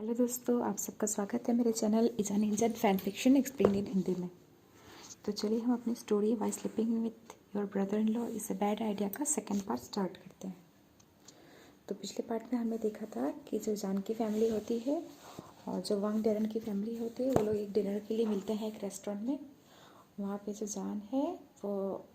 Hello दोस्तों, आप सबका स्वागत है मेरे चैनल इजान हिंजन fan fiction explain in Hindi में। तो चलिए हम अपनी story why sleeping with your brother in law is a bad idea का सेकंड पार्ट स्टार्ट करते हैं। तो पिछले पार्ट में हमने देखा था कि जो जान की फैमिली होती है और जो वांग डेरन की फैमिली होती है वो लोग एक डिनर के लिए मिलते हैं एक रेस्टोरेंट में। वहाँ पे जो जान है वो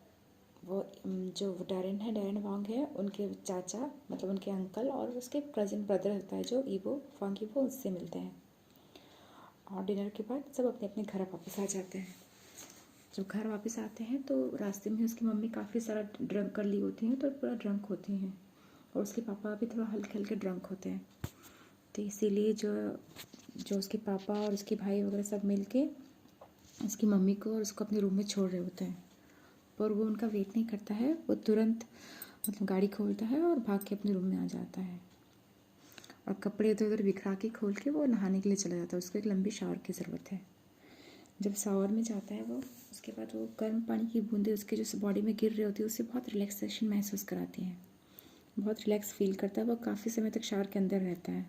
जो डैरन है, डैरन वांग है, उनके चाचा मतलब उनके अंकल और उसके कज़िन ब्रदर होता है जो ईबो वांग ईबो, उससे मिलते हैं। और डिनर के बाद सब अपने अपने घर वापस आ जाते हैं। जब घर वापस आते हैं तो रास्ते में उसकी मम्मी काफ़ी सारा ड्रंक कर ली होती हैं, तो पूरा ड्रंक होती हैं, और उसके पापा भी थोड़ा हल्के हल्के ड्रंक होते हैं। तो इसीलिए जो जो उसके पापा और उसके भाई वगैरह सब मिल के उसकी मम्मी को और उसको अपने रूम में छोड़ रहे होते हैं, पर वो उनका वेट नहीं करता है। वो तुरंत मतलब गाड़ी खोलता है और भाग के अपने रूम में आ जाता है और कपड़े इधर उधर बिखरा के खोल के वो नहाने के लिए चला जाता है। उसको एक लंबी शावर की ज़रूरत है। जब शावर में जाता है वो, उसके बाद वो गर्म पानी की बूंदें उसके जो बॉडी में गिर रही होती है उससे बहुत रिलैक्सेशन महसूस कराती हैं। बहुत रिलैक्स फील करता है। वो काफ़ी समय तक शावर के अंदर रहता है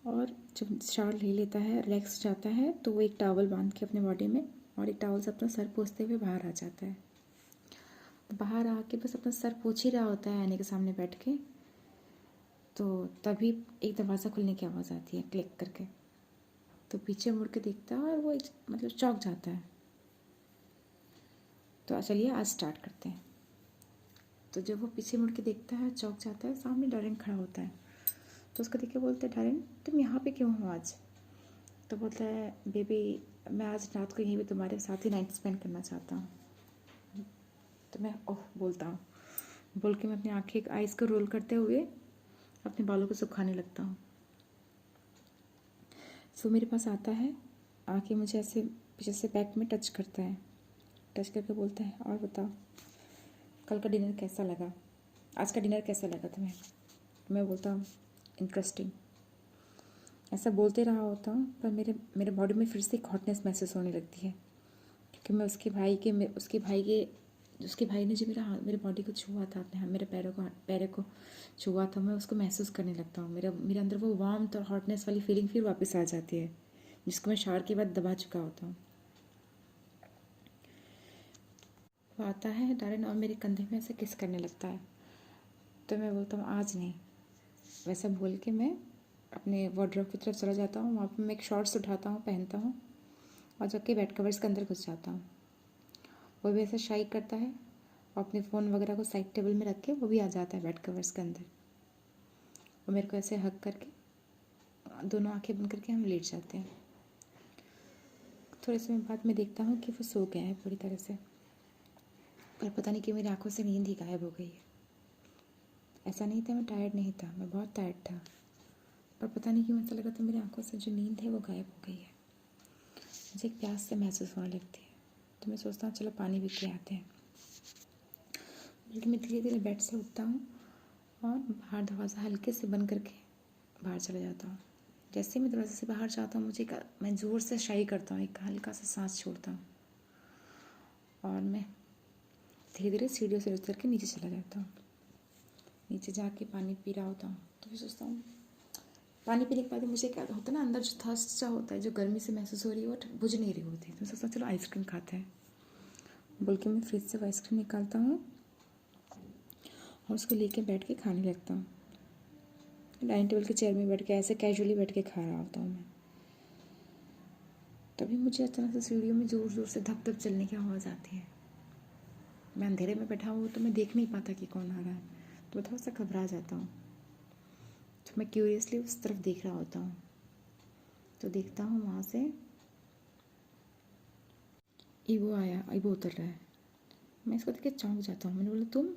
और जब शावर ले लेता है, रिलैक्स जाता है, तो वो एक टॉवल बांध के अपने बॉडी में और एक टॉवल से अपना सर पोंछते हुए बाहर आ जाता है। तो बाहर आके बस अपना सर पोंछ ही रहा होता है आईने के सामने बैठ के, तो तभी एक दरवाज़ा खुलने की आवाज़ आती है क्लिक करके। तो पीछे मुड़ के देखता है और वो मतलब चौंक जाता है। तो चलिए आज स्टार्ट करते हैं। तो जब वो पीछे मुड़ के देखता है, चौंक जाता है, सामने डायरन खड़ा होता है। तो उसको देख के बोलते हैं, डायरन तुम यहाँ पे क्यों हो आज? तो बोलता है, बेबी मैं आज रात को यहीं पे तुम्हारे साथ ही नाइट स्पेंड करना चाहता हूँ। तो मैं ओह बोलता हूँ, बोल के मैं अपनी आँखें आइज़ को रोल करते हुए अपने बालों को सुखाने लगता हूँ। सो मेरे पास आता है, आके मुझे ऐसे पीछे से बैक में टच करता है। टच करके बोलता है, और बताओ कल का डिनर कैसा लगा, आज का डिनर कैसा लगा तुम्हें? मैं बोलता हूँ इंटरेस्टिंग। ऐसा बोलते रहा होता हूँ, पर मेरे बॉडी में फिर से एक हॉटनेस महसूस होने लगती है, क्योंकि मैं उसके भाई ने जो मेरे बॉडी को छुआ था, अपने मेरे पैरों को छुआ था, मैं उसको महसूस करने लगता हूँ। मेरे अंदर वो वार्मथ और हॉटनेस वाली फीलिंग फिर वापस आ जाती है, जिसको मैं शावर के बाद दबा चुका होता हूँ। वो आता है डायरन और मेरे कंधे में ऐसे किस करने लगता है। तो मैं बोलता हूँ आज नहीं। वैसा बोल के मैं अपने वार्डरोब की तरफ चला जाता हूँ। वहाँ पर मैं एक शॉर्ट्स उठाता हूँ, पहनता हूँ और जाके बेड कवर्स के अंदर घुस जाता हूँ। वो भी ऐसा शाई करता है और अपने फ़ोन वगैरह को साइड टेबल में रख के वो भी आ जाता है बेड कवर्स के अंदर। वो मेरे को ऐसे हग करके दोनों आंखें बंद करके हम लेट जाते हैं। थोड़े समय बाद मैं देखता हूँ कि वो सो गया है पूरी तरह से, पर पता नहीं क्यों मेरी आंखों से नींद ही गायब हो गई है। ऐसा नहीं था मैं टायर्ड नहीं था, मैं बहुत टायर्ड था, पर पता नहीं क्यों ऐसा लगा था मेरी आंखों से जो नींद है वो गायब हो गई है। मुझे एक प्यास से महसूस होने लगती है, तो मैं सोचता हूँ चलो पानी पी के आते हैं। बल्कि मैं धीरे धीरे बेड से उठता हूँ और बाहर दरवाज़ा हल्के से बंद करके बाहर चला जाता हूँ। जैसे ही मैं दरवाजे से बाहर जाता हूँ, मैं ज़ोर से शाई करता हूँ, एक हल्का सा सांस छोड़ता हूँ और मैं धीरे धीरे सीढ़ियों से उतर के नीचे चला जाता हूँ। नीचे जाके पानी पी रहा होता हूँ, तो फिर सोचता हूँ पानी पीने के बाद मुझे क्या होता है ना, अंदर जो थर्स्ट सा होता है, जो गर्मी से महसूस हो रही है वो बुझ नहीं रही होती। तो मैं सोचता हूँ चलो आइसक्रीम खाते हैं, बोल के मैं फ्रिज से आइसक्रीम निकालता हूँ और उसको लेके बैठ के खाने लगता हूँ। डाइनिंग टेबल के चेयर में बैठ के ऐसे कैजुअली बैठ के खा रहा होता हूँ मैं। तभी मुझे अचानक से सीढ़ियों में ज़ोर ज़ोर से धप धप चलने की आवाज़ आती है। मैं अंधेरे में बैठा हूँ तो मैं देख नहीं पाता कि कौन आ रहा है, तो मैं थोड़ा सा घबरा जाता हूँ। तो मैं क्यूरियसली उस तरफ देख रहा होता हूँ, तो देखता हूँ वहाँ से ईवो उतर रहा है। मैं इसको देख के चौंक जाता हूँ। मैंने बोला तुम?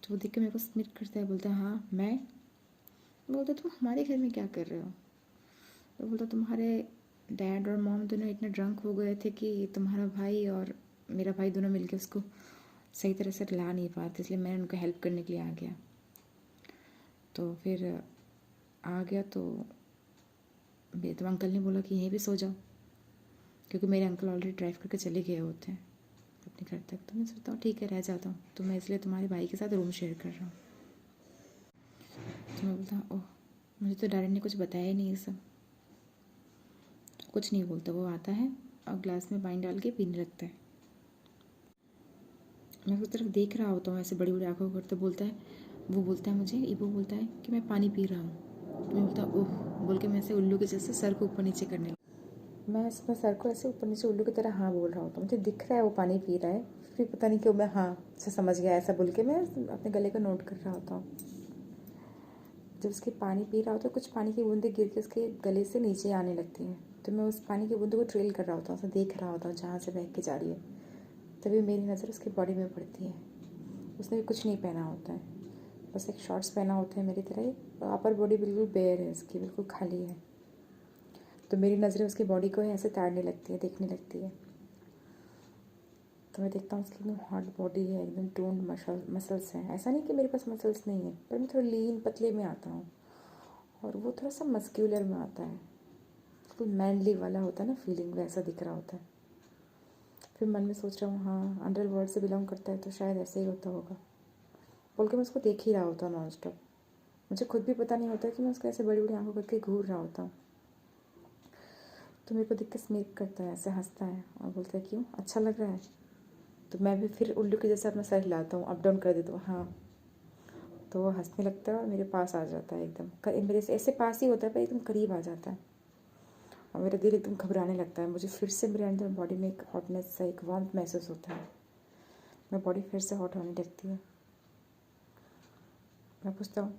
तो वो देख के मेरे को स्मिट करता है, बोलता है हाँ मैं। बोलता तुम हमारे घर में क्या कर रहे हो? तो बोलता तुम्हारे डैड और मॉम दोनों इतने ड्रंक हो गए थे कि तुम्हारा भाई और मेरा भाई दोनों मिलके उसको सही तरह से ला नहीं पाते, इसलिए मैंने उनको हेल्प करने के लिए आ गया। तो फिर आ गया तो तुम अंकल ने बोला कि यहीं पे सो जाओ, क्योंकि मेरे अंकल ऑलरेडी ड्राइव करके चले गए होते हैं अपने घर तक। तो मैं सोचता हूँ ठीक है रह जाता हूँ, तो मैं इसलिए तुम्हारे भाई के साथ रूम शेयर कर रहा हूँ। तो मैं बोलता ओह, मुझे तो डायरेक्ट ने कुछ बताया ही नहीं ये सब। कुछ नहीं बोलता, वो आता है और ग्लास में वाइन डाल के पीने लगता है। मैं उसकी तरफ देख रहा होता हूँ ऐसे बड़ी बड़ी आंखों करते। बोलता है, वो बोलता है मुझे, इबो बोलता है कि मैं पानी पी रहा हूँ। तो मैं बोलता ओह बोल के मैं ऐसे उल्लू के जैसे सर को ऊपर नीचे करने लगा। मैं इसमें सर को ऐसे ऊपर नीचे उल्लू की तरह हाँ बोल रहा होता हूँ। मुझे दिख रहा है वो पानी पी रहा है, फिर पता नहीं क्यों मैं हाँ से समझ गया ऐसा बोल के मैं अपने गले को नोट कर रहा होता हूँ। जब उसके पानी पी रहा होता है, कुछ पानी की बूंदें गिर के उसके गले से नीचे आने लगती हैं, तो मैं उस पानी की बूंदों को ट्रेल कर रहा होता हूँ, उसे देख रहा होता हूँ जहाँ से बह के जा रही है। तभी मेरी नज़र उसकी बॉडी में पड़ती है। उसने भी कुछ नहीं पहना होता है, बस एक शॉर्ट्स पहना होता है मेरी तरह ही, और अपर बॉडी बिल्कुल बेयर है उसकी, बिल्कुल खाली है। तो मेरी नज़रें उसकी बॉडी को ऐसे ताड़ने लगती है, देखने लगती है। तो मैं देखता हूँ उसकी एकदम हार्ड बॉडी है, एकदम टोन्ड मसल्स हैं। ऐसा नहीं कि मेरे पास मसल्स नहीं है, पर मैं थोड़ा लीन पतले में आता हूँ, और वो थोड़ा सा मस्क्यूलर में आता है। बिल्कुल मैनली वाला होता है ना फीलिंग, वैसा दिख रहा होता है। फिर मन में सोच रहा हूँ हाँ अंडरवर्ल्ड से बिलोंग करता है तो शायद ऐसे ही होता होगा, बोल के मैं उसको देख ही रहा होता हूँ नॉन स्टॉप। मुझे खुद भी पता नहीं होता कि मैं उसको ऐसे बड़ी बड़ी आंखों करके घूर रहा होता हूँ। तो मेरे को देख के स्मित करता है, ऐसे हंसता है और बोलता है क्यों, अच्छा लग रहा है? तो मैं भी फिर उल्लू के जैसे अपना सर हिलाता हूँ, अप डाउन कर देता हूँ हाँ। तो वो हंसने लगता है और मेरे पास आ जाता है, एकदम मेरे से ऐसे पास ही होता है पर एकदम करीब आ जाता है, और मेरा दिल एकदम घबराने लगता है। मुझे फिर से मेरे अंदर बॉडी में एक हॉटनेस सा, एक वार्मथ महसूस होता है। मेरी बॉडी फिर से हॉट होने लगती है। मैं पूछता हूँ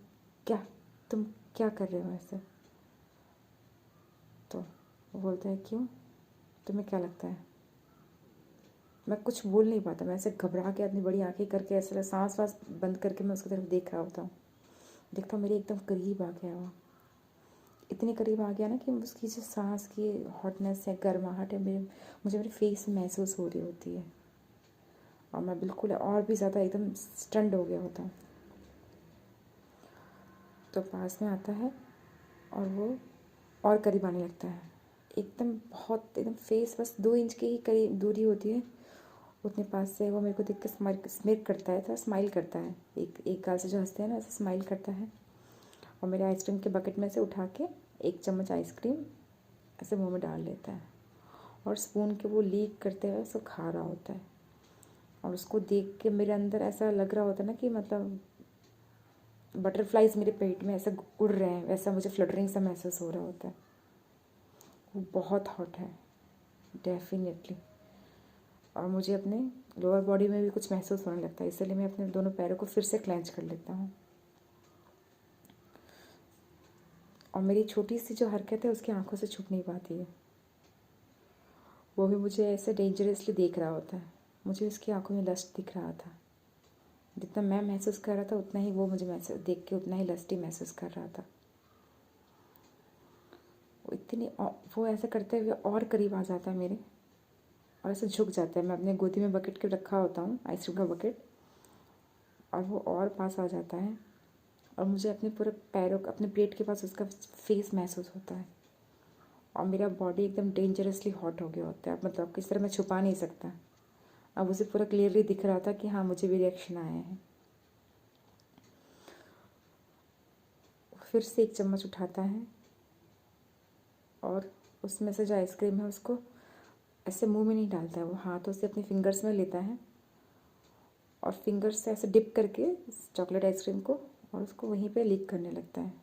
क्या, तुम क्या कर रहे हो ऐसे? तो वो बोलता है क्यों, तुम्हें क्या लगता है? मैं कुछ बोल नहीं पाता, मैं ऐसे घबरा के अपनी बड़ी आंखें करके ऐसे सांस वास बंद करके मैं उसकी तरफ देख रहा होता हूँ। देखता हूँ मेरे एकदम करीब आ गया वो, इतने करीब आ गया ना कि उसकी जो सांस की हॉटनेस है, गर्माहट है, मुझे मेरे फेस में महसूस हो रही होती है, और मैं बिल्कुल और भी ज़्यादा एकदम स्टन्ड हो गया होता हूँ। तो पास में आता है और वो और करीब आने लगता है, एकदम बहुत एकदम फेस बस 2 इंच की ही करीब दूरी होती है। उतने पास से वो मेरे को देख के स्मित करता है, तो स्माइल करता है, एक गाल से जो हंसते हैं ना, ऐसे स्माइल करता है, और मेरे आइसक्रीम के बकेट में से उठा के 1 चम्मच आइसक्रीम ऐसे मुंह में डाल लेता है, और स्पून के वो लीक करते हुए उसको खा रहा होता है। और उसको देख के मेरे अंदर ऐसा लग रहा होता है ना कि मतलब बटरफ्लाइज मेरे पेट में ऐसे उड़ रहे हैं, वैसा मुझे फ्लटरिंग सा महसूस हो रहा होता है। वो बहुत हॉट है डेफिनेटली, और मुझे अपने लोअर बॉडी में भी कुछ महसूस होने लगता है, इसलिए मैं अपने दोनों पैरों को फिर से क्लेंच कर लेता हूँ। और मेरी छोटी सी जो हरकत है उसकी आंखों से छुप नहीं पाती है, वो भी मुझे ऐसे डेंजरसली देख रहा होता है। मुझे उसकी आंखों में लस्ट दिख रहा था, जितना मैं महसूस कर रहा था उतना ही वो मुझे महसूस देख के उतना ही लस्टी महसूस कर रहा था। वो ऐसा करते हुए और करीब आ जाता है मेरे, और ऐसे झुक जाता है। मैं अपने गोदी में बकेट के रखा होता हूँ, आइसक्रीम का बकेट, और वो और पास आ जाता है, और मुझे अपने पूरे पैरों अपने पेट के पास उसका फेस महसूस होता है, और मेरा बॉडी एकदम डेंजरसली हॉट हो गया होता है। अब मतलब किस तरह मैं छुपा नहीं सकता, अब उसे पूरा क्लियरली दिख रहा था कि हाँ मुझे भी रिएक्शन आया है। फिर से 1 चम्मच उठाता है, और उसमें से जो आइसक्रीम है उसको ऐसे मुंह में नहीं डालता है, वो हाथों से अपने फिंगर्स में लेता है, और फिंगर्स से ऐसे डिप करके चॉकलेट आइसक्रीम को, और उसको वहीं पे लीक करने लगता है,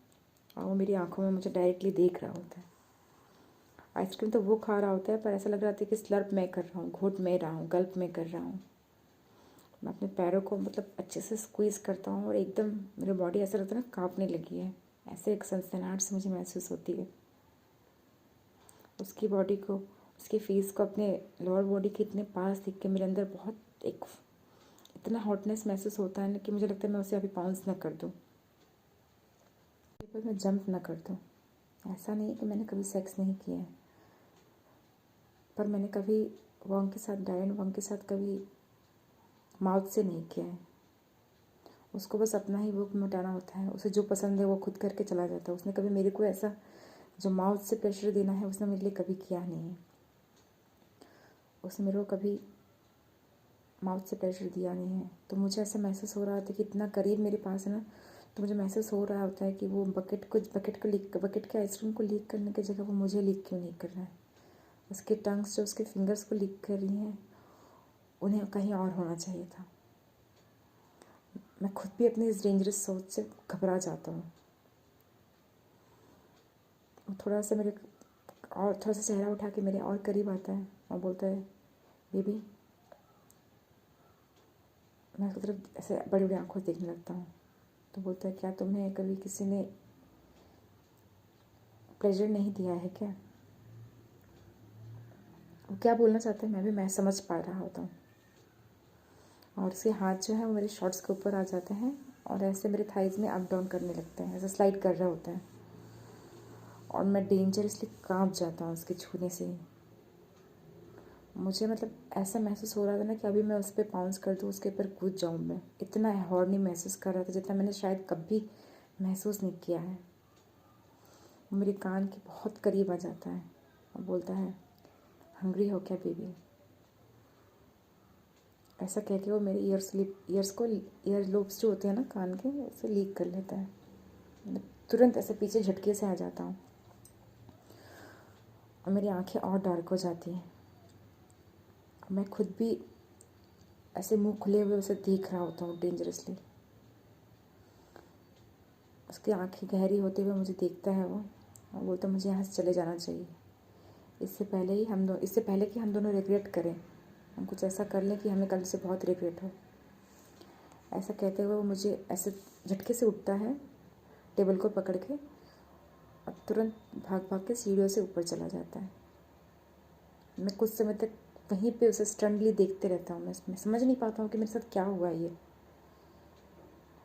और वो मेरी आंखों में मुझे डायरेक्टली देख रहा होता है। आइसक्रीम तो वो खा रहा होता है, पर ऐसा लग रहा था कि स्लर्प मैं कर रहा हूँ, घोट मैं रहा हूँ, गल्प मैं कर रहा हूँ। मैं अपने पैरों को मतलब अच्छे से स्क्वीज़ करता हूँ, और एकदम मेरी बॉडी ऐसा लगता है ना काँपने लगी है, ऐसे एक सनसनाहट से मुझे महसूस होती है। उसकी बॉडी को, उसके फेस को अपने लोअर बॉडी के इतने पास देख के मेरे अंदर बहुत एक इतना हॉटनेस महसूस होता है ना कि मुझे लगता है मैं उसे अभी पाउंस ना कर दूँ, पर मैं जंप ना कर दूँ। ऐसा नहीं है कि मैंने कभी सेक्स नहीं किया है, पर मैंने कभी वॉन्ग के साथ, डायन वॉन्ग के साथ कभी माउथ से नहीं किया है। उसको बस अपना ही भूख मिटाना होता है, उसे जो पसंद है वो खुद करके चला जाता है। उसने कभी मेरे को ऐसा जो माउथ से प्रेशर देना है उसने मेरे लिए कभी किया नहीं है। उसने मेरे को कभी माउथ से प्रेशर दिया नहीं है। तो मुझे ऐसा महसूस हो रहा था कि इतना करीब मेरे पास है ना, तो मुझे महसूस हो रहा होता है कि वो बकेट के आइसक्रीम को लीक करने की जगह वो मुझे लीक क्यों नहीं कर रहा है। उसके टंग्स जो उसके फिंगर्स को लीक कर रही हैं, उन्हें कहीं और होना चाहिए था। मैं खुद भी अपनी इस डेंजरस सोच से घबरा जाता हूँ। वो थोड़ा सा चेहरा उठा के मेरे और करीब आता है और बोलता है, बेबी। मैं उसकी तरफ ऐसे बड़ी बड़ी आंखों से देखने लगता हूँ। तो बोलता है, क्या तुम्हें कभी किसी ने प्लेजर नहीं दिया है क्या? वो क्या बोलना चाहता है मैं समझ पा रहा होता हूँ। और उसके हाथ जो है वो मेरे शॉर्ट्स के ऊपर आ जाते हैं और ऐसे मेरे थाइज में अप डाउन करने लगते हैं, ऐसे स्लाइड कर रहे होते हैं। और मैं डेंजरसली कांप जाता हूँ उसके छूने से ही। मुझे मतलब ऐसा महसूस हो रहा था ना कि अभी मैं उस पर पाउंस कर दूँ, उसके ऊपर कूद जाऊँ। मैं इतना हॉर्नी महसूस कर रहा था जितना मैंने शायद कभी महसूस नहीं किया है। वो मेरे कान के बहुत करीब आ जाता है और बोलता है, हंग्री हो क्या बेबी? ऐसा कह के वो मेरे ईयर लोब्स जो होते हैं ना कान के, उसे लीक कर लेता है। मैं तुरंत ऐसे पीछे झटके से आ जाता हूँ और मेरी आंखें और डार्क हो जाती हैं। मैं खुद भी ऐसे मुंह खुले हुए उसे देख रहा होता हूँ डेंजरसली। उसकी आंखें गहरी होते हुए मुझे देखता है वो और बोलता मुझे यहाँ से चले जाना चाहिए। इससे पहले कि हम दोनों रिग्रेट करें, हम कुछ ऐसा कर लें कि हमें कल से बहुत रिग्रेट हो। ऐसा कहते हुए वो मुझे ऐसे झटके से उठता है टेबल को पकड़ के और तुरंत भाग भाग के सीढ़ियों से ऊपर चला जाता है। मैं कुछ समय तक वहीं पे उसे स्टनली देखते रहता हूँ। मैं समझ नहीं पाता हूँ कि मेरे साथ क्या हुआ ये।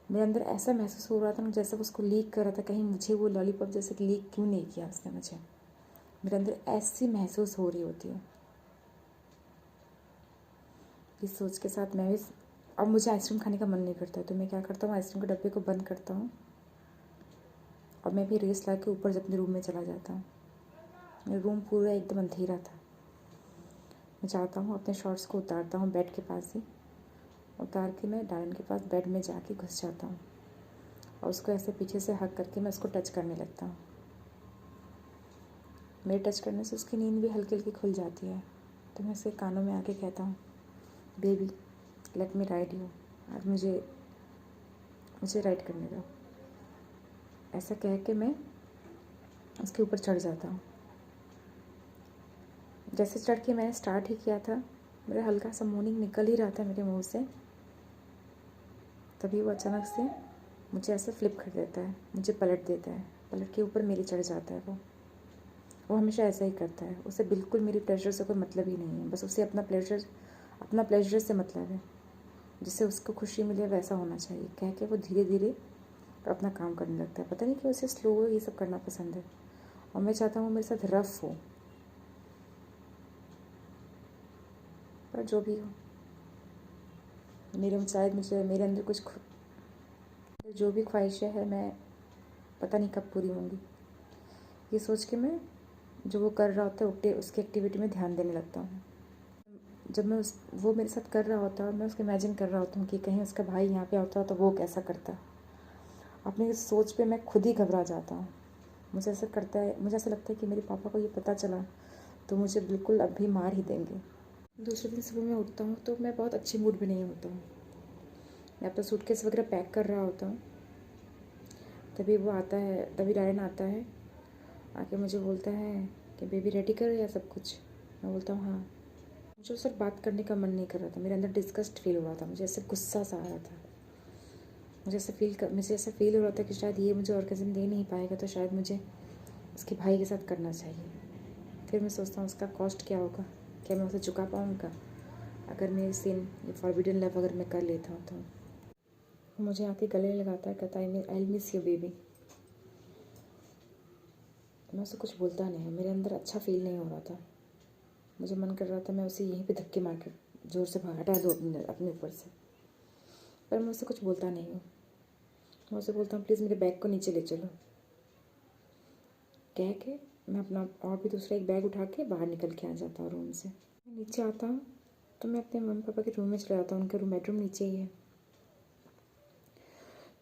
मेरे अंदर ऐसा महसूस हो रहा था ना जैसे उसको लीक कर रहा था, कहीं मुझे वो लॉलीपॉप जैसे लीक क्यों नहीं किया उसने मुझे। मेरे अंदर ऐसी महसूस हो रही होती है। इस सोच के साथ मैं भी अब मुझे आइसक्रीम खाने का मन नहीं करता है, तो मैं क्या करता हूँ, आइसक्रीम के डब्बे को बंद करता हूँ और मैं भी रेस ला के ऊपर से अपने रूम में चला जाता हूँ। मेरा रूम पूरा एकदम अंधेरा था। मैं जाता हूँ, अपने शॉर्ट्स को उतारता हूँ बेड के पास ही, उतार के मैं डायन के पास बेड में जाके घुस जाता हूँ और उसको ऐसे पीछे से हक करके मैं उसको टच करने लगता हूँ। मेरे टच करने से उसकी नींद भी हल्की हल्की खुल जाती है। तो मैं उसके कानों में आके कहता हूँ, baby let me ride you, आज मुझे राइड करने दो। ऐसा कह के मैं उसके ऊपर चढ़ जाता हूँ। जैसे चढ़ के मैंने स्टार्ट ही किया था, मेरा हल्का सा मोर्निंग निकल ही रहा था मेरे मुंह से, तभी वो अचानक से मुझे ऐसे फ्लिप कर देता है, मुझे पलट देता है, पलट के ऊपर मेरे चढ़ जाता है। वो हमेशा ऐसा ही करता है। उसे बिल्कुल मेरी प्लेजर से कोई मतलब ही नहीं है, बस उसे अपना प्लेजर से मतलब है। जिससे उसको खुशी मिले वैसा होना चाहिए कह के वो धीरे धीरे अपना काम करने लगता है। पता नहीं क्यों उसे स्लो ये सब करना पसंद है और मैं चाहता हूँ मेरे साथ रफ हो, पर जो भी हो मेरे अंदर कुछ जो भी ख्वाहिशें हैं मैं पता नहीं कब पूरी होंगी। ये सोच के मैं जो वो कर रहा होता है उसकी एक्टिविटी में ध्यान देने लगता हूँ। जब वो मेरे साथ कर रहा होता है और मैं उसको इमेजिन कर रहा होता हूँ कि कहीं उसका भाई यहाँ पे होता तो वो कैसा करता। अपनी इस सोच पे मैं खुद ही घबरा जाता हूँ। मुझे ऐसा लगता है कि मेरे पापा को ये पता चला तो मुझे बिल्कुल अभी मार ही देंगे। दूसरे दिन सुबह मैं उठता हूँ तो मैं बहुत अच्छे मूड में नहीं होता हूँ। मैं अपना सूटकेस वगैरह पैक कर रहा होता हूँ, तभी डायन आता है, आके मुझे बोलता है कि बेबी रेडी कर या सब कुछ। मैं बोलता हूँ हाँ। मुझे उससे बात करने का मन नहीं कर रहा था, मेरे अंदर डिस्गस्ट फील हो रहा था, मुझे ऐसे गुस्सा सा आ रहा था। मुझे ऐसा फील हो रहा था कि शायद ये मुझे ऑर्गेज़म दे नहीं पाएगा, तो शायद मुझे उसके भाई के साथ करना चाहिए। फिर मैं सोचता हूँ उसका कॉस्ट क्या होगा, क्या मैं उसे चुका पाऊँगा अगर मैं इस दिन ये फॉरबिडन लव अगर मैं कर लेता हूँ तो। मुझे आके गले लगाता है, कहता है आई मिस यू बेबी। मैं उसे कुछ बोलता नहीं हूँ, मेरे अंदर अच्छा फील नहीं हो रहा था। मुझे मन कर रहा था मैं उसे यहीं पे धक्के मार कर ज़ोर से हटा दूँ अपने ऊपर से, पर मैं उसे कुछ बोलता नहीं हूँ। मैं उसे बोलता हूँ प्लीज़ मेरे बैग को नीचे ले चलो कह के मैं अपना और भी दूसरा एक बैग उठा के बाहर निकल के आ जाता हूँ रूम से। नीचे आता हूँ तो मैं अपने मम्मी पापा के रूम में चला जाता हूँ, उनका बेडरूम नीचे ही है।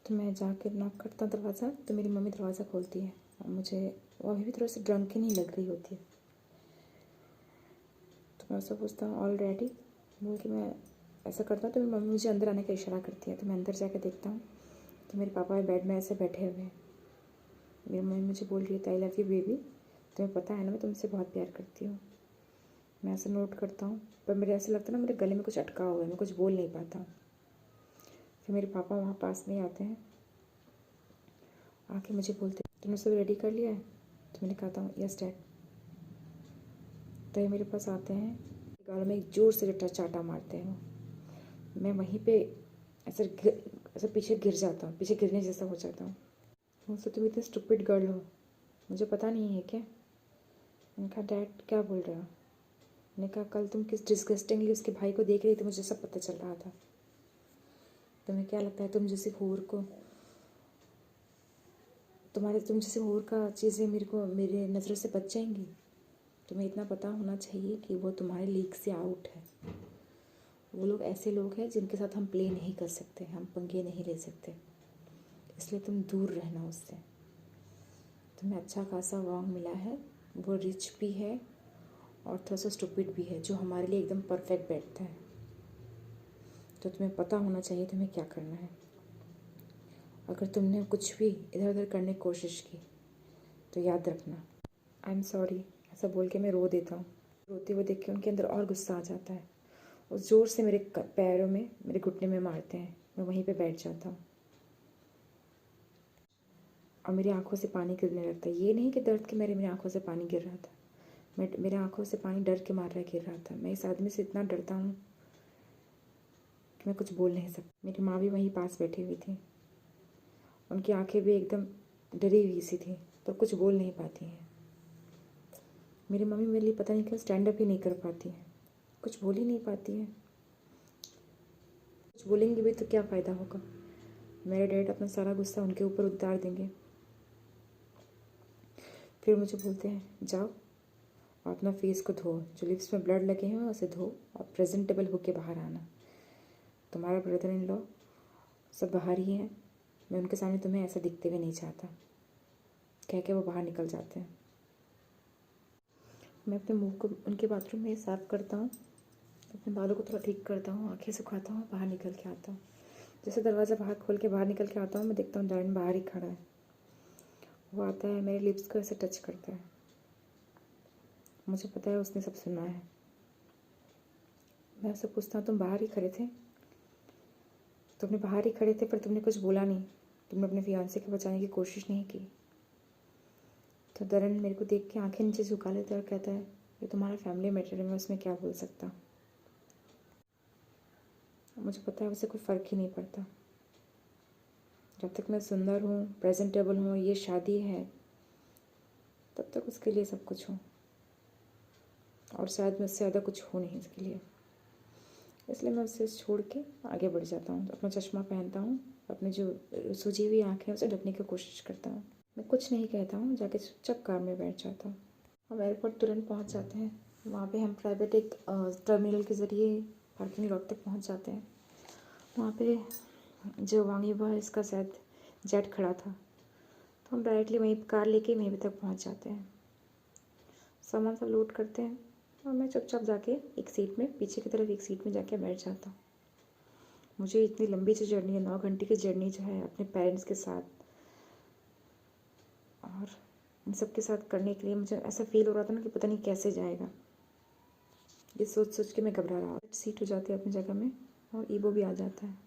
तो मैं जाकर नॉक करता हूँ दरवाज़ा, तो मेरी मम्मी दरवाज़ा खोलती है और मुझे वो अभी भी थोड़ा सा ड्रंकन ही लग रही होती है। तो मैं उससे पूछता हूँ ऑल रेडी बोल के मैं ऐसा करता हूँ, तो मेरी मम्मी मुझे अंदर आने का इशारा करती है। तो मैं अंदर जाकर देखता हूँ तो मेरे पापा बेड में ऐसे बैठे हुए हैं। मेरी मम्मी मुझे बोल रही है आई लव यू बेबी, तुम्हें पता है ना मैं तुमसे बहुत प्यार करती हूँ। मैं ऐसा नोट करता हूँ, पर मेरे ऐसा लगता है ना मेरे गले में कुछ अटका हुआ है, मैं कुछ बोल नहीं पाता। फिर मेरे पापा वहाँ पास में ही आते हैं, आके मुझे बोलते तुमने सब रेडी कर लिया है? तो मैंने कहा था यस डैड। तो ये मेरे पास आते हैं, गालों में एक जोर से चाटा मारते हैं वो। मैं वहीं पे ऐसे पीछे गिर जाता हूँ, पीछे गिरने जैसा हो जाता हूँ। मुझसे तुम इतनी स्टूपिड गर्ल हो, मुझे पता नहीं है क्या? मैंने कहा डैड क्या बोल रहे हो? मैंने कहा कल तुम किस डिस्गस्टिंगली उसके भाई को देख रही थी, मुझे सब पता चल रहा था। तुम्हें क्या लगता है तुम जैसे हूर को तुम जैसे हूर का चीज़ें मेरे नज़रों से बच जाएंगी? तुम्हें इतना पता होना चाहिए कि वो तुम्हारे लीग से आउट है। वो लोग ऐसे लोग हैं जिनके साथ हम प्ले नहीं कर सकते, हम पंगे नहीं ले सकते, इसलिए तुम दूर रहना उससे। तुम्हें अच्छा खासा वांग मिला है, वो रिच भी है और थोड़ा सा स्टूपिड भी है, जो हमारे लिए एकदम परफेक्ट बैठता है। तो तुम्हें पता होना चाहिए तुम्हें क्या करना है। अगर तुमने कुछ भी इधर उधर करने की कोशिश की तो याद रखना आई एम सॉरी। ऐसा बोल के मैं रो देता हूँ। रोते हुए देख के उनके अंदर और गुस्सा आ जाता है, वो ज़ोर से मेरे पैरों में, मेरे घुटने में मारते हैं। मैं वहीं पे बैठ जाता हूँ और मेरी आंखों से पानी गिरने लगता है। ये नहीं कि दर्द के मेरी आंखों से पानी गिर रहा था, मेरे आंखों से पानी डर के मार रहा गिर रहा था। मैं इस आदमी से इतना डरता हूँ कि मैं कुछ बोल नहीं सकती। मेरी माँ भी वहीं पास बैठी हुई थी, उनकी आंखें भी एकदम डरी हुई सी थी, पर कुछ बोल नहीं पाती हैं। मेरी मम्मी मेरे लिए पता नहीं क्यों स्टैंड अप ही नहीं कर पाती है, कुछ बोल ही नहीं पाती है। कुछ बोलेंगी भी तो क्या फ़ायदा होगा? मेरे डैड अपना सारा गुस्सा उनके ऊपर उतार देंगे। फिर मुझे बोलते हैं जाओ और अपना फेस को धो, जो लिप्स में ब्लड लगे हैं उसे धो और प्रेजेंटेबल होके बाहर आना। तुम्हारा ब्रदर इन लॉ सब बाहर ही हैं, मैं उनके सामने तुम्हें ऐसा दिखते हुए नहीं चाहता, कह के वो बाहर निकल जाते हैं। मैं अपने मुंह को उनके बाथरूम में साफ़ करता हूँ, अपने बालों को थोड़ा ठीक करता हूँ, आँखें सुखाता हूँ, बाहर निकल के आता हूँ। जैसे दरवाज़ा बाहर खोल के बाहर निकल के आता हूँ, मैं देखता हूँ डैन बाहर ही खड़ा है। वो आता है, मेरे लिप्स को ऐसे टच करता है। मुझे पता है उसने सब सुना है। मैं उससे पूछता हूँ तुम बाहर ही खड़े थे? तुमने बाहर ही खड़े थे पर तुमने कुछ बोला नहीं, तुमने अपने फियांसे को बचाने की कोशिश नहीं की। तो दरन मेरे को देख के आंखें नीचे झुका लेता है और कहता है ये तुम्हारा फैमिली मैटर है, मैं उसमें क्या बोल सकता। मुझे पता है उसे कोई फ़र्क ही नहीं पड़ता। जब तक मैं सुंदर हूँ, प्रेजेंटेबल हूँ, ये शादी है, तब तक उसके लिए सब कुछ हूँ, और शायद मुझसे ज़्यादा कुछ हो नहीं उसके लिए। इसलिए मैं उसे छोड़ के आगे बढ़ जाता हूँ। अपना चश्मा पहनता हूँ, अपनी जो सूजी हुई आँखें हैं उसे ढकने की कोशिश करता हूँ। मैं कुछ नहीं कहता हूँ, जाके चुपचाप कार में बैठ जाता हूँ। हम एयरपोर्ट तुरंत पहुँच जाते हैं। वहाँ पे हम प्राइवेट एक टर्मिनल के ज़रिए पार्किंग लॉट तक पहुँच जाते हैं। वहाँ पे जो वांगी बॉय इसका शायद जेट खड़ा था, तो हम डायरेक्टली वहीं कार लेके वहीं तक पहुँच जाते हैं। सामान सब लोड करते हैं और मैं चुपचाप जाके एक सीट में, पीछे की तरफ एक सीट में जाके बैठ जाता हूँ। मुझे इतनी लंबी जो जर्नी है, 9 घंटे की जर्नी जो है अपने पेरेंट्स के साथ और इन सब के साथ करने के लिए, मुझे ऐसा फील हो रहा था ना कि पता नहीं कैसे जाएगा। ये सोच सोच के मैं घबरा रहा हूँ। सीट हो जाती है अपनी जगह में और ईबो भी आ जाता है।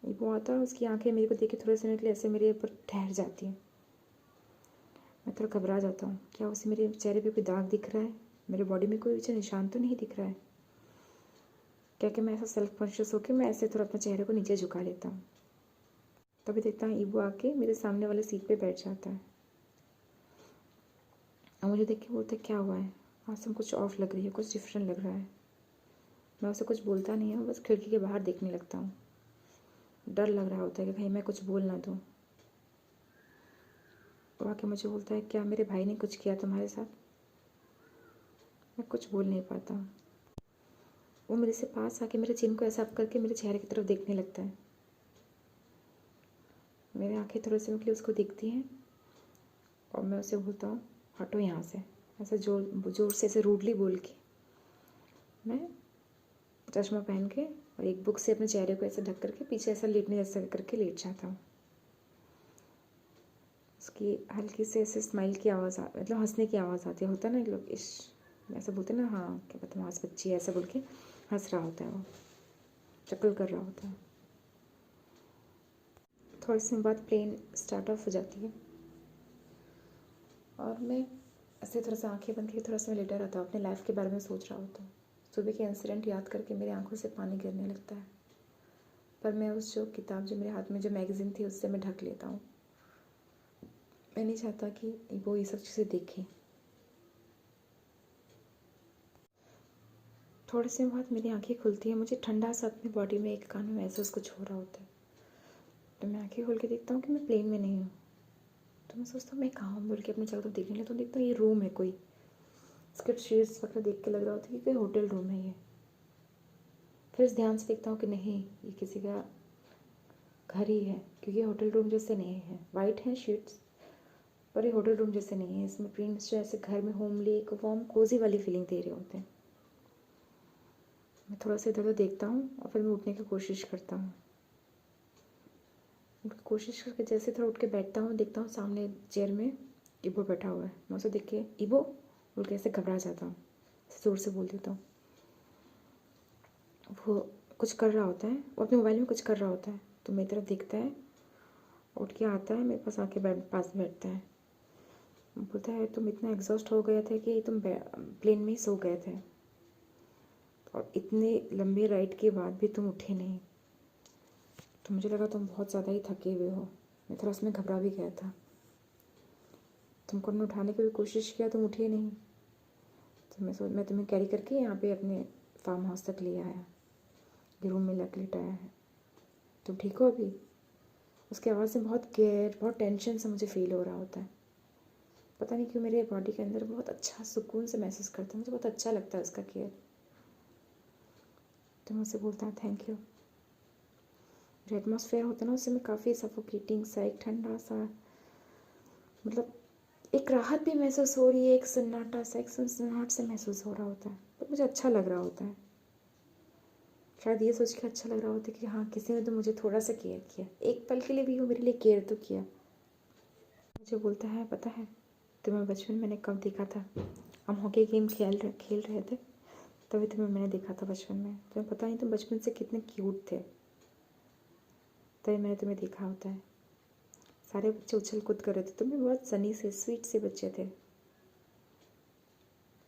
ईबो आता है, उसकी आंखें मेरे को देख के थोड़े समय के लिए ऐसे मेरे ऊपर ठहर जाती हैं। मैं थोड़ा घबरा जाता हूँ, क्या उसे मेरे चेहरे पे कोई दाग दिख रहा है, मेरे बॉडी में कोई नीचे निशान तो नहीं दिख रहा है क्या? कि मैं ऐसा सेल्फ कॉन्शियस होकर मैं ऐसे थोड़ा अपने चेहरे को नीचे झुका लेता हूँ। तभी देखता हूँ ईबो आके मेरे सामने वाले सीट पे बैठ जाता है और मुझे देख के बोलता है क्या हुआ है, आज तुम कुछ ऑफ लग रही है, कुछ डिफरेंट लग रहा है। मैं उसे कुछ बोलता नहीं हूँ, बस खिड़की के बाहर देखने लगता हूँ। डर लग रहा होता है कि कहीं मैं कुछ बोल ना दूँ। वो आके मुझे बोलता है क्या मेरे भाई ने कुछ किया तुम्हारे साथ? मैं कुछ बोल नहीं पाता हूँ। वो मेरे से पास आके मेरे चिन को ऐसा करके मेरे चेहरे की तरफ देखने लगता है मेरी आंखें थोड़े समय के लिए उसको दिखती हैं और मैं उसे बोलता हूँ हटो यहाँ से, ऐसे जोर जोर से ऐसे रूडली बोल के मैं चश्मा पहन के और एक बुक से अपने चेहरे को ऐसे ढक करके पीछे ऐसा लेटने जैसा करके लेट जाता हूँ। उसकी हल्की से ऐसे स्माइल की आवाज़ मतलब हंसने की आवाज़ आती है। होता है ना लोग इश ऐसा बोलते हैं ना, हाँ क्या बदमाश बच्ची है, ऐसा बोल के हंस रहा होता है, वो चक्कर कर रहा होता है। थोड़ी सी बाद प्लेन स्टार्ट ऑफ हो जाती है और मैं ऐसे थोड़ा सा आंखें बंद करके थोड़ा सा लेटा रहता हूँ, अपने लाइफ के बारे में सोच रहा होता हूँ। सुबह के इंसिडेंट याद करके मेरी आंखों से पानी गिरने लगता है, पर मैं उस जो किताब जो मेरे हाथ में जो मैगज़ीन थी उससे मैं ढक लेता हूँ। मैं नहीं चाहता कि वो ये सब चीज़ें देखें। थोड़े से बाद मेरी आंखें खुलती हैं, मुझे ठंडा सा अपनी बॉडी में एक कान में महसूस कुछ हो रहा होता है। तो मैं आंखें खोल के देखता हूँ कि मैं प्लेन में नहीं हूँ। तो मैं सोचता हूँ मैं कहाँ हूँ बोल के अपने चारों तरफ देखने लगता हूँ। देखता हूँ ये रूम है कोई, इसके शेड्स वगैरह देख के लग रहा होता है कि कोई होटल रूम है ये। फिर ध्यान से देखता हूँ कि नहीं, ये किसी का घर ही है, क्योंकि होटल रूम जैसे नहीं है। वाइट हैं शीट्स पर ये होटल रूम जैसे नहीं है। इसमें प्रिंट्स जो ऐसे घर में होमली एक वार्म कोजी वाली फीलिंग दे रहे होते हैं। मैं थोड़ा सा इधर उधर देखता हूँ और फिर मैं उठने की कोशिश करता हूँ। कोशिश करके जैसे थोड़ा उठ के बैठता हूँ, देखता हूँ सामने चेयर में इबो बैठा हुआ है। मैं उसे देख के इबो बोल के ऐसे घबरा जाता हूँ, ज़ोर से बोल देता हूँ। वो कुछ कर रहा होता है, वो अपने मोबाइल में कुछ कर रहा होता है, तो मेरी तरफ देखता है, उठ के आता है, मेरे पास आके पास बैठता है। बोलता है तुम इतना एग्जॉस्ट हो गए थे कि तुम प्लेन में ही सो गए थे और इतने लंबे राइड के बाद भी तुम उठे नहीं। तो मुझे लगा तुम बहुत ज़्यादा ही थके हुए हो। मैं थोड़ा उसमें घबरा भी गया था। तुमको ने उठाने की भी कोशिश किया, तुम उठे नहीं। तो मैं तुम्हें कैरी करके यहाँ पे अपने फार्म हाउस तक ले आया, ये रूम में लेटाया है। तुम ठीक हो अभी? उसकी आवाज़ से बहुत केयर, बहुत टेंशन से मुझे फील हो रहा होता है। पता नहीं क्यों मेरे बॉडी के अंदर बहुत अच्छा सुकून से महसूस करता है, मुझे बहुत अच्छा लगता है उसका केयर। तो मुझसे बोलता है थैंक यू। जो एटमॉस्फेयर होता है ना उससे मैं काफ़ी सफोकेटिंग सा, एक ठंडा सा, मतलब एक राहत भी महसूस हो रही है, एक सन्नाटा सा, एक सनसनाहट से महसूस हो रहा होता है। तो मुझे अच्छा लग रहा होता है। शायद ये सोच के अच्छा लग रहा होता है कि हाँ किसी ने तो मुझे थोड़ा सा केयर किया, एक पल के लिए भी हो मेरे लिए केयर तो किया। मुझे बोलता है पता है तुम्हें बचपन मैंने कब देखा था? हम हॉकी गेम खेल रहे थे, तभी तुम्हें मैंने देखा था बचपन में। तुम्हें पता नहीं तुम बचपन से कितने क्यूट थे, तभी मैंने तुम्हें देखा होता है। सारे बच्चे उछल कूद कर रहे थे, तुम भी बहुत सनी से स्वीट से बच्चे थे,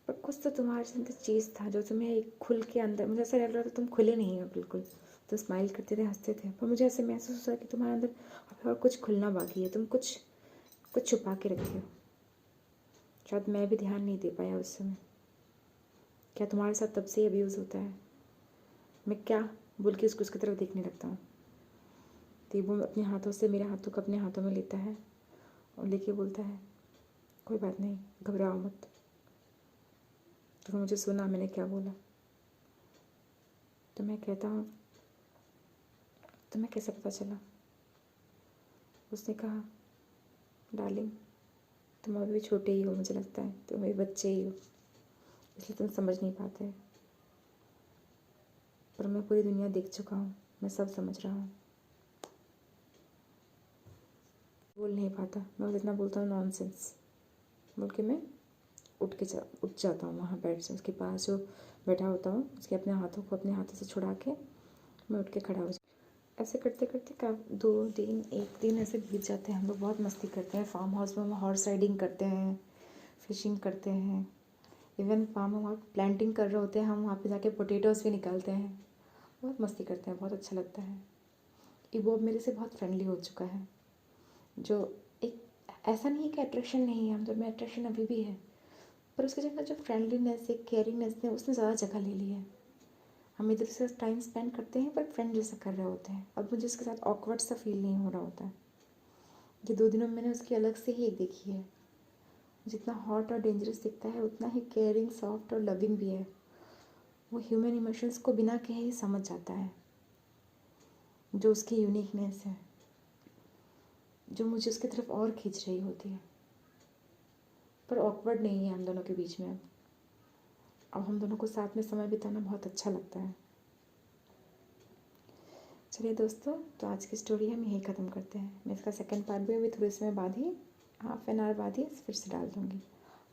पर कुछ तो तुम्हारे अंदर चीज़ था जो तुम्हें एक खुल के अंदर, मुझे ऐसा लग रहा था तुम खुले नहीं हो बिल्कुल। तुम स्माइल करते थे, हंसते थे, पर मुझे ऐसे महसूस हुआ कि तुम्हारे अंदर अभी और कुछ खुलना बाकी है। तुम कुछ कुछ छुपा के रखे हो। शायद मैं भी ध्यान नहीं दे पाया उस समय। क्या तुम्हारे साथ तब से ही अब्यूज़ होता है? मैं क्या बोल के उसकी तरफ देखने लगता हूँ। तो वो अपने हाथों से मेरे हाथों को अपने हाथों में लेता है और लेके बोलता है कोई बात नहीं, घबराओ मत। तो मुझे सुना मैंने क्या बोला। तो मैं कहता हूँ तुम्हें कैसे पता चला? उसने कहा डार्लिंग तुम अभी भी छोटे ही हो, मुझे लगता है तुम अभी बच्चे ही हो, इसलिए तुम समझ नहीं पाते, पर मैं पूरी दुनिया देख चुका हूँ, मैं सब समझ रहा हूँ। बोल नहीं पाता, मैं बस इतना बोलता हूँ नॉनसेंस बोल के मैं उठ जाता हूँ वहाँ बेड से। उसके पास जो बैठा होता हूँ उसके अपने हाथों को अपने हाथों से छुड़ा के मैं उठ के खड़ा हो जाती। ऐसे करते करते 1 दिन ऐसे बीत जाते हैं। हम लोग बहुत मस्ती करते हैं फार्म हाउस में। हम हॉर्स राइडिंग करते हैं, फिशिंग करते हैं, इवन फार्म में प्लांटिंग कर रहे होते हैं, हम वहाँ पे जाके पोटैटोज़ भी निकालते हैं। बहुत मस्ती करते हैं, बहुत अच्छा लगता है। इबो मेरे से बहुत फ्रेंडली हो चुका है, जो एक ऐसा नहीं है कि अट्रैक्शन नहीं है, हम दोनों में अट्रैक्शन अभी भी है, पर उसके अंदर जो फ्रेंडलीनेस है, केयरिंगनेस है, उसने ज़्यादा जगह ले ली है। हम इधर से टाइम स्पेंड करते हैं पर फ्रेंड जैसा कर रहे होते हैं। अब मुझे उसके साथ ऑकवर्ड सा फील नहीं हो रहा होता है। ये 2 दिनों में मैंने उसकी अलग से ही एक देखी है। जितना हॉट और डेंजरस दिखता है उतना ही केयरिंग, सॉफ्ट और लविंग भी है। वो ह्यूमन इमोशंस को बिना कहे ही समझ जाता है, जो उसकी यूनिकनेस है। जो मुझे उसकी तरफ और खींच रही होती है, पर ऑकवर्ड नहीं है हम दोनों के बीच में। अब हम दोनों को साथ में समय बिताना बहुत अच्छा लगता है। चलिए दोस्तों, तो आज की स्टोरी हम यहीं ख़त्म करते हैं। मैं इसका सेकंड पार्ट भी अभी थोड़े समय बाद ही, हाफ एन आवर बाद ही फिर से डाल दूँगी।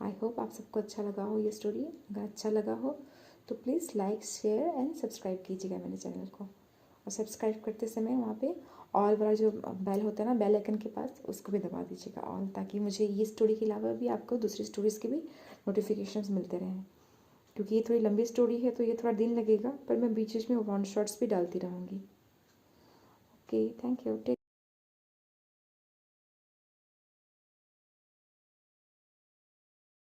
आई होप आप सबको अच्छा लगा हो ये स्टोरी। अगर अच्छा लगा हो तो please like, share and subscribe कीजिएगा मेरे चैनल को। और सब्सक्राइब करते समय वहाँ पे ऑल वाला जो बेल होता है ना, बेल आइकन के पास, उसको भी दबा दीजिएगा ऑल, ताकि मुझे ये स्टोरी के अलावा भी आपको दूसरी स्टोरीज़ के भी नोटिफिकेशंस मिलते रहें। क्योंकि ये थोड़ी लंबी स्टोरी है तो ये थोड़ा दिन लगेगा, पर मैं बीच बीच में वन शॉट्स भी डालती रहूँगी। Okay, thank you.